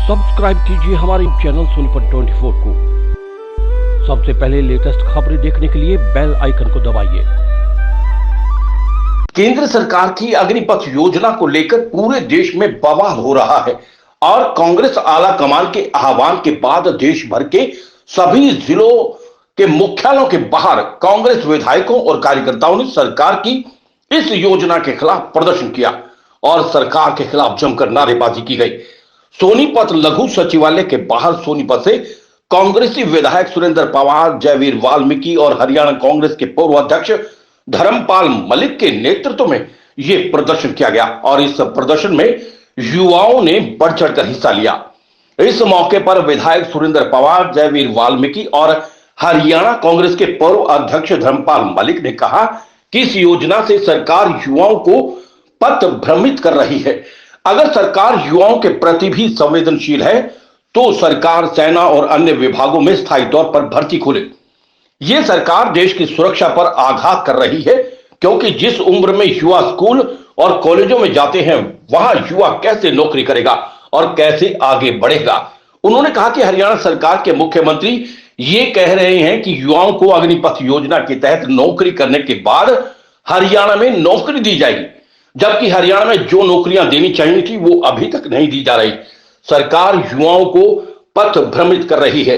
Subscribe कीजिए हमारे channel Sonipat 24 को। सबसे पहले लेटेस्ट खबरें देखने के लिए बेल आइकन को दबाइए। केंद्र सरकार की अग्निपथ योजना को लेकर पूरे देश में बवाल हो रहा है और कांग्रेस आला कमान के आह्वान के बाद देश भर के सभी जिलों के मुख्यालयों के बाहर कांग्रेस विधायकों और कार्यकर्ताओं ने सरकार की इस योजना के खिलाफ प्रदर्शन किया और सरकार के खिलाफ जमकर नारेबाजी की गई। सोनीपत लघु सचिवालय के बाहर सोनीपत से कांग्रेसी विधायक सुरेंद्र पवार, जयवीर वाल्मीकि और हरियाणा कांग्रेस के पूर्व अध्यक्ष धर्मपाल मलिक के नेतृत्व में यह प्रदर्शन किया गया और इस प्रदर्शन में युवाओं ने बढ़ चढ़कर हिस्सा लिया। इस मौके पर विधायक सुरेंद्र पवार, जयवीर वाल्मीकि और हरियाणा कांग्रेस के पूर्व अध्यक्ष धर्मपाल मलिक ने कहा कि इस योजना से सरकार युवाओं को पथ भ्रमित कर रही है। अगर सरकार युवाओं के प्रति भी संवेदनशील है तो सरकार सेना और अन्य विभागों में स्थायी तौर पर भर्ती खोले। यह सरकार देश की सुरक्षा पर आघात कर रही है, क्योंकि जिस उम्र में युवा स्कूल और कॉलेजों में जाते हैं वहां युवा कैसे नौकरी करेगा और कैसे आगे बढ़ेगा। उन्होंने कहा कि हरियाणा सरकार के मुख्यमंत्री ये कह रहे हैं कि युवाओं को अग्निपथ योजना के तहत नौकरी करने के बाद हरियाणा में नौकरी दी जाएगी, जबकि हरियाणा में जो नौकरियां देनी चाहिए थी वो अभी तक नहीं दी जा रही। सरकार युवाओं को पथ भ्रमित कर रही है।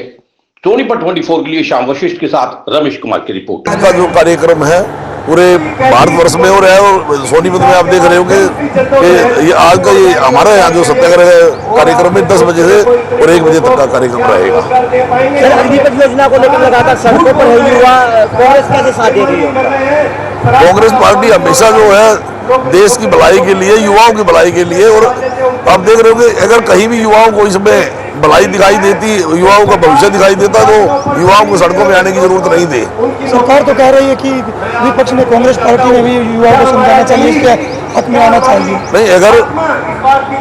सोनीपत 24 के लिए श्याम वशिष्ठ के साथ रमेश कुमार की रिपोर्ट। इसका जो कार्यक्रम है पूरे भारतवर्ष में हो रहा है और सोनीपत में आप देख रहे होंगे कि ये आज का ये हमारे यहाँ जो सत्याग्रह कार्यक्रम में 10 बजे से और 1 बजे तक का कार्यक्रम रहेगा। अग्निपथ योजना को लेकर लगातार सड़कों पर है युवा, कांग्रेस कैसे साथ दे रही है? कांग्रेस पार्टी हमेशा जो है देश की भलाई के लिए, युवाओं की भलाई के लिए, और आप देख रहे होंगे अगर कहीं भी युवाओं को इसमें भलाई दिखाई देती, युवाओं का भविष्य दिखाई देता तो युवाओं को सड़कों में आने की जरूरत नहीं थी। सरकार तो कह रही है कि विपक्ष में कांग्रेस पार्टी में भी युवाओं को समझाना चाहिए, इसके हक में आना चाहिए। नहीं, अगर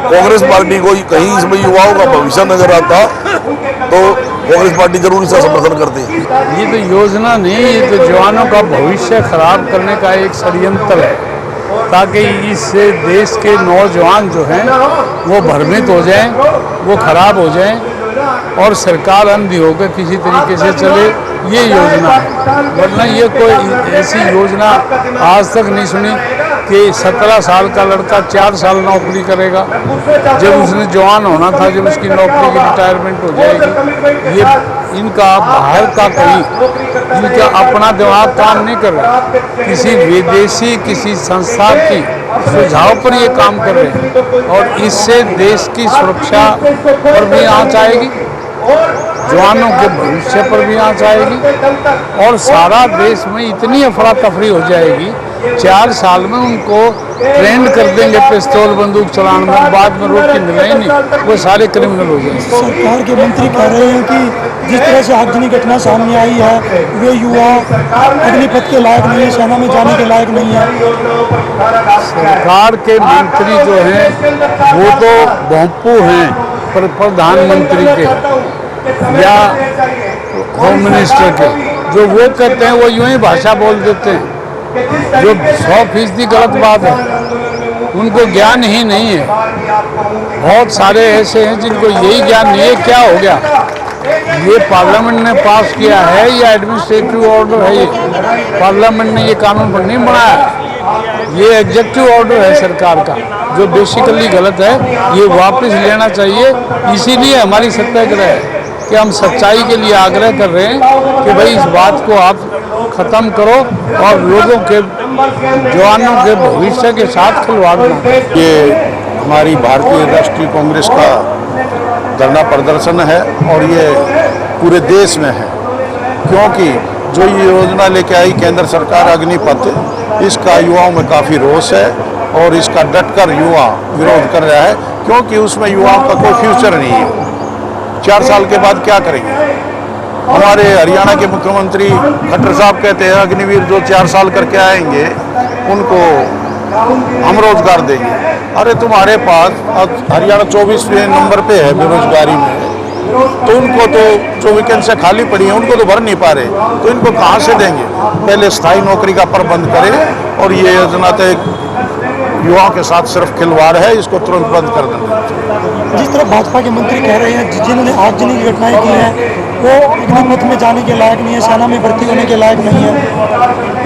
कांग्रेस पार्टी को कहीं इसमें युवाओं का भविष्य नजर आता तो कांग्रेस पार्टी जरूर इसका समर्थन करती है। ये तो योजना नहीं, ये तो जवानों का भविष्य खराब करने का एक षड्यंत्र है, ताकि इससे देश के नौजवान जो हैं वो भ्रमित हो जाएं, वो खराब हो जाएं और सरकार अंधी होकर किसी तरीके से चले, ये योजना है। वरना ये कोई ऐसी योजना आज तक नहीं सुनी कि 17 साल का लड़का 4 साल नौकरी करेगा, जब उसने जवान होना था, जब उसकी नौकरी की रिटायरमेंट हो जाएगी। ये इनका बाहर का कहीं इनका अपना दिमाग काम नहीं कर रहा, किसी विदेशी किसी संस्था की सुझाव पर ये काम कर रहे हैं और इससे देश की सुरक्षा पर भी आंच आएगी, जवानों के भविष्य पर भी आंच आएगी और सारा देश में इतनी अफरा तफरी हो जाएगी। 4 साल में उनको ट्रेंड कर देंगे पिस्तौल बंदूक चलाने में, बाद में रोक के मिले नहीं, वो सारे क्रिमिनल हो जाएंगे। सरकार के मंत्री कह रहे हैं कि जिस तरह से आगजनी घटना सामने आई है वे युवा अग्निपथ के लायक नहीं है, सेना में जाने के लायक नहीं है। सरकार के मंत्री जो हैं वो तो भोंपू हैं प्रधानमंत्री के या होम मिनिस्टर के, जो वो कहते हैं वो यूं ही भाषा बोल देते हैं, जो 100% गलत बात है। उनको ज्ञान ही नहीं है। बहुत सारे ऐसे हैं जिनको यही ज्ञान नहीं है। क्या हो गया, ये पार्लियामेंट ने पास किया है या एडमिनिस्ट्रेटिव ऑर्डर है? ये पार्लियामेंट ने ये कानून पर नहीं बनाया, ये एग्जीक्यूटिव ऑर्डर है सरकार का, जो बेसिकली गलत है। ये वापस लेना चाहिए। इसीलिए हमारी सत्याग्रह है कि हम सच्चाई के लिए आग्रह कर रहे हैं कि भाई इस बात को आप खत्म करो और लोगों के, जवानों के भविष्य के साथ खिलवाड़ ना। ये हमारी भारतीय राष्ट्रीय कांग्रेस का धरना प्रदर्शन है और ये पूरे देश में है, क्योंकि जो ये योजना लेके आई केंद्र सरकार अग्निपथ, इसका युवाओं में काफ़ी रोष है और इसका डटकर युवा विरोध कर रहा है, क्योंकि उसमें युवाओं का कोई फ्यूचर नहीं है। 4 साल के बाद क्या करेंगे? हमारे हरियाणा के मुख्यमंत्री खट्टर साहब कहते हैं अग्निवीर जो 4 साल करके आएंगे उनको हम रोजगार देंगे। अरे तुम्हारे पास हरियाणा 24वें नंबर पे है बेरोजगारी में, तो उनको तो जो वैकेंसी खाली पड़ी है उनको तो भर नहीं पा रहे, तो इनको कहाँ से देंगे? पहले स्थायी नौकरी का प्रबंध करें और ये योजना तो युवाओं के साथ सिर्फ खिलवाड़ है, इसको तुरंत बंद कर देना चाहिए। जिस तरह भाजपा के मंत्री कह रहे हैं जिन्होंने आगजनी की घटनाएं की हैं वो अग्निपथ में जाने के लायक नहीं है, सेना में भर्ती होने के लायक नहीं है।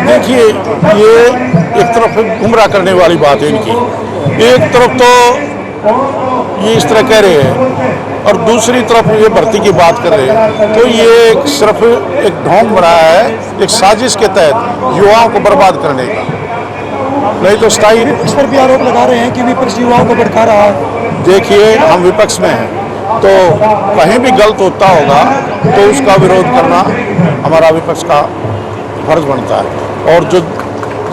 देखिए, ये एक तरफ गुमराह करने वाली बात है इनकी। एक तरफ तो ये इस तरह कह रहे हैं और दूसरी तरफ ये भर्ती की बात कर रहे हैं, तो ये सिर्फ एक ढोंग बना है, एक साजिश के तहत युवाओं को बर्बाद करने का। नहीं तो स्थायी इस पर भी आरोप लगा रहे हैं कि विपक्ष युवाओं को भड़का रहा है। देखिए, हम विपक्ष में हैं तो कहीं भी गलत होता होगा तो उसका विरोध करना हमारा विपक्ष का फर्ज बनता है। और जो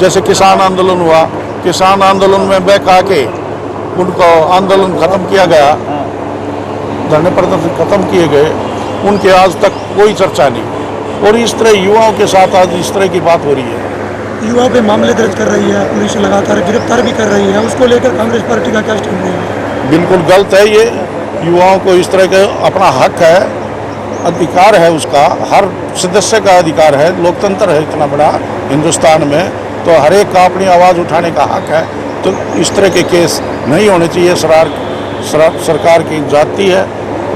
जैसे किसान आंदोलन हुआ, किसान आंदोलन में बहका के उनको आंदोलन खत्म किया गया, धरने प्रदर्शन खत्म किए गए, उनके आज तक कोई चर्चा नहीं। और इस तरह युवाओं के साथ आज इस तरह की बात हो रही है। युवाओं पे मामले दर्ज कर रही है पुलिस, लगातार गिरफ्तार भी कर रही है, उसको लेकर कांग्रेस पार्टी का क्या स्टैंड है? बिल्कुल गलत है ये। युवाओं को इस तरह का अपना हक है, अधिकार है, उसका हर सदस्य का अधिकार है। लोकतंत्र है इतना बड़ा हिंदुस्तान में, तो हर एक का अपनी आवाज़ उठाने का हक है। तो इस तरह के केस नहीं होने चाहिए। सरकार की जाती है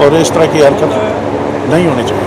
और इस तरह की हरकत नहीं होनी चाहिए।